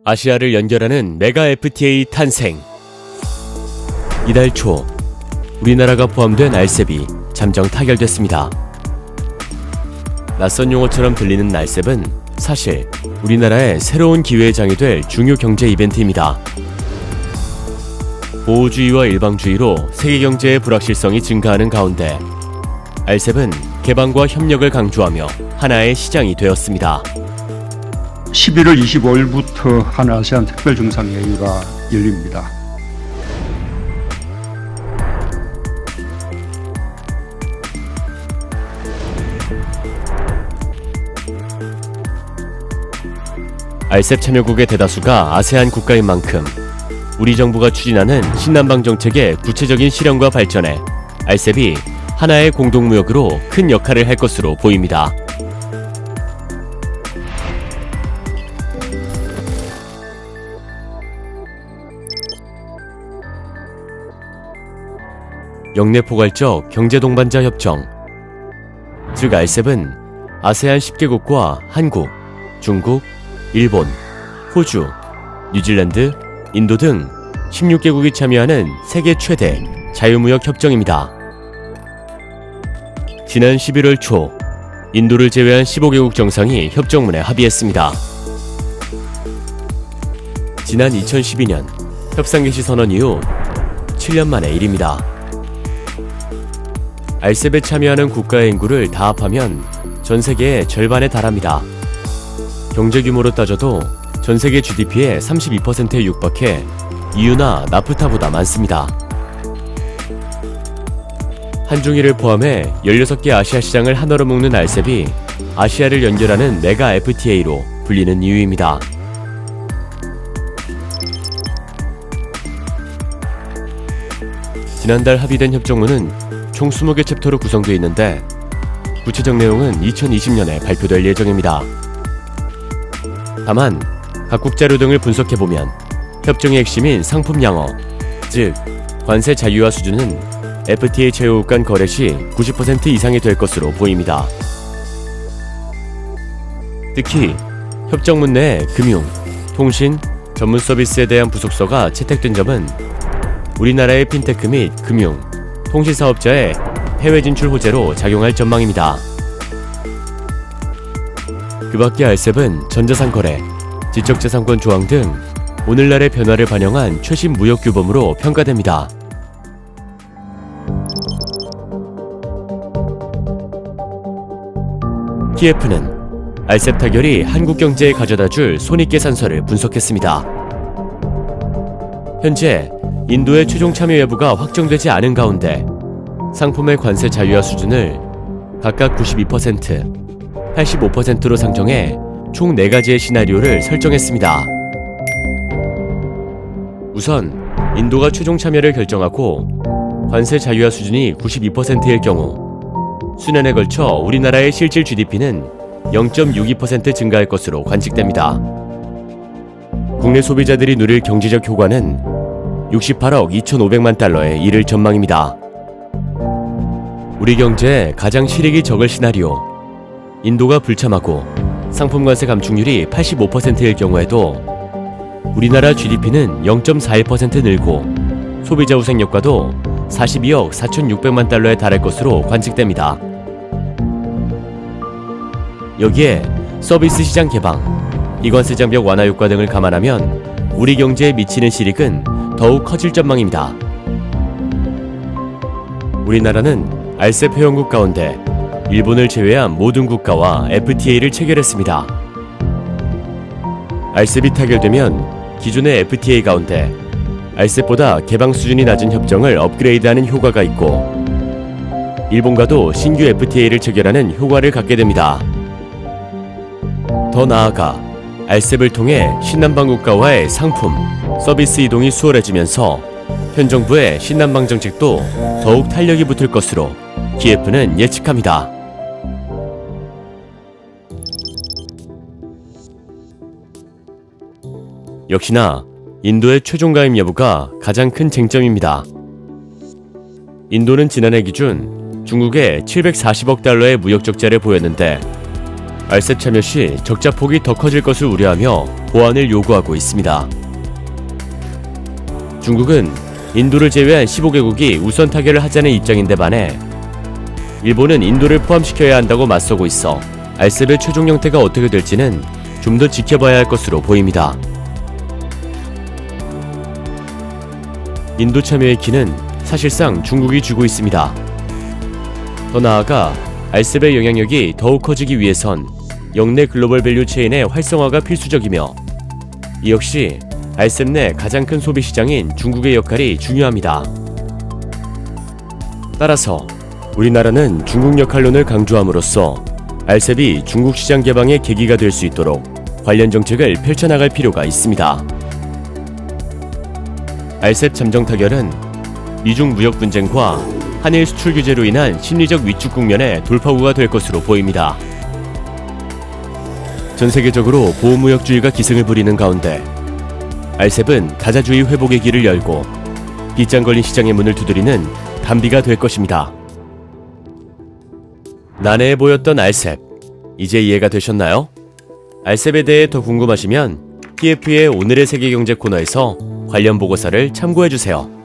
아시아를 연결하는 메가 FTA 탄생. 이달 초 우리나라가 포함된 RCEP이 잠정 타결됐습니다. 낯선 용어처럼 들리는 RCEP은 사실 우리나라의 새로운 기회의 장이 될 중요 경제 이벤트입니다. 보호주의와 일방주의로 세계 경제의 불확실성이 증가하는 가운데 RCEP은 개방과 협력을 강조하며 하나의 시장이 되었습니다. 11월 25일부터 한아세안 특별정상회의가 열립니다. RCEP 참여국의 대다수가 아세안 국가인 만큼 우리 정부가 추진하는 신남방 정책의 구체적인 실현과 발전에 RCEP이 하나의 공동무역으로 큰 역할을 할 것으로 보입니다. 영내포괄적 경제동반자 협정, 즉 RCEP은 아세안 10개국과 한국, 중국, 일본, 호주, 뉴질랜드, 인도 등 16개국이 참여하는 세계 최대 자유무역 협정입니다. 지난 11월 초 인도를 제외한 15개국 정상이 협정문에 합의했습니다. 지난 2012년 협상 개시 선언 이후 7년 만의 일입니다. RCEP에 참여하는 국가의 인구를 다 합하면 전 세계의 절반에 달합니다. 경제 규모로 따져도 전 세계 GDP의 32%에 육박해 EU나 나프타보다 많습니다. 한중일을 포함해 16개 아시아 시장을 하나로 묶는 RCEP이 아시아를 연결하는 메가 FTA로 불리는 이유입니다. 지난달 합의된 협정문은 총 20개 챕터로 구성되어 있는데 구체적 내용은 2020년에 발표될 예정입니다. 다만 각국 자료 등을 분석해보면 협정의 핵심인 상품 양어, 즉 관세 자유화 수준은 FTA 제휴국 간 거래 시 90% 이상이 될 것으로 보입니다. 특히 협정문 내에 금융, 통신, 전문 서비스에 대한 부속서가 채택된 점은 우리나라의 핀테크 및 금융, 통신 사업자의 해외 진출 호재로 작용할 전망입니다. 그 밖에 RCEP은 전자상 거래, 지적재산권 조항 등 오늘날의 변화를 반영한 최신 무역 규범으로 평가됩니다. TF는 RCEP 타결이 한국 경제에 가져다줄 손익계산서를 분석했습니다. 현재 인도의 최종 참여 여부가 확정되지 않은 가운데 상품의 관세 자유화 수준을 각각 92%, 85%로 상정해 총 4가지의 시나리오를 설정했습니다. 우선 인도가 최종 참여를 결정하고 관세 자유화 수준이 92%일 경우 수년에 걸쳐 우리나라의 실질 GDP는 0.62% 증가할 것으로 관측됩니다. 국내 소비자들이 누릴 경제적 효과는 68억 2,500만 달러에 이를 전망입니다. 우리 경제에 가장 실익이 적을 시나리오, 인도가 불참하고 상품 관세 감축률이 85%일 경우에도 우리나라 GDP는 0.41% 늘고 소비자 후생 효과도 42억 4,600만 달러에 달할 것으로 관측됩니다. 여기에 서비스 시장 개방, 이관세 장벽 완화 효과 등을 감안하면 우리 경제에 미치는 실익은 더욱 커질 전망입니다. 우리나라는 RCEP 회원국 가운데 일본을 제외한 모든 국가와 FTA를 체결했습니다. RCEP이 타결되면 기존의 FTA 가운데 RCEP보다 개방 수준이 낮은 협정을 업그레이드하는 효과가 있고 일본과도 신규 FTA를 체결하는 효과를 갖게 됩니다. 더 나아가 RCEP을 통해 신남방 국가와의 상품, 서비스 이동이 수월해지면서 현 정부의 신남방 정책도 더욱 탄력이 붙을 것으로 TF는 예측합니다. 역시나 인도의 최종 가입 여부가 가장 큰 쟁점입니다. 인도는 지난해 기준 중국에 740억 달러의 무역 적자를 보였는데 알셉 참여 시 적자 폭이 더 커질 것을 우려하며 보완을 요구하고 있습니다. 중국은 인도를 제외한 15개국이 우선 타결을 하자는 입장인데 반해 일본은 인도를 포함시켜야 한다고 맞서고 있어 알셉의 최종 형태가 어떻게 될지는 좀 더 지켜봐야 할 것으로 보입니다. 인도 참여의 키는 사실상 중국이 쥐고 있습니다. 더 나아가 알셉의 영향력이 더욱 커지기 위해선 역내 글로벌 밸류 체인의 활성화가 필수적이며 이 역시 알셉 내 가장 큰 소비 시장인 중국의 역할이 중요합니다. 따라서 우리나라는 중국 역할론을 강조함으로써 알셉이 중국 시장 개방의 계기가 될 수 있도록 관련 정책을 펼쳐나갈 필요가 있습니다. 알셉 잠정 타결은 미중 무역 분쟁과 한일 수출 규제로 인한 심리적 위축 국면의 돌파구가 될 것으로 보입니다. 전 세계적으로 보호무역주의가 기승을 부리는 가운데 알셉은 다자주의 회복의 길을 열고 빗장 걸린 시장의 문을 두드리는 단비가 될 것입니다. 난해해 보였던 알셉, 이제 이해가 되셨나요? 알셉에 대해 더 궁금하시면 TF의 오늘의 세계경제 코너에서 관련 보고서를 참고해주세요.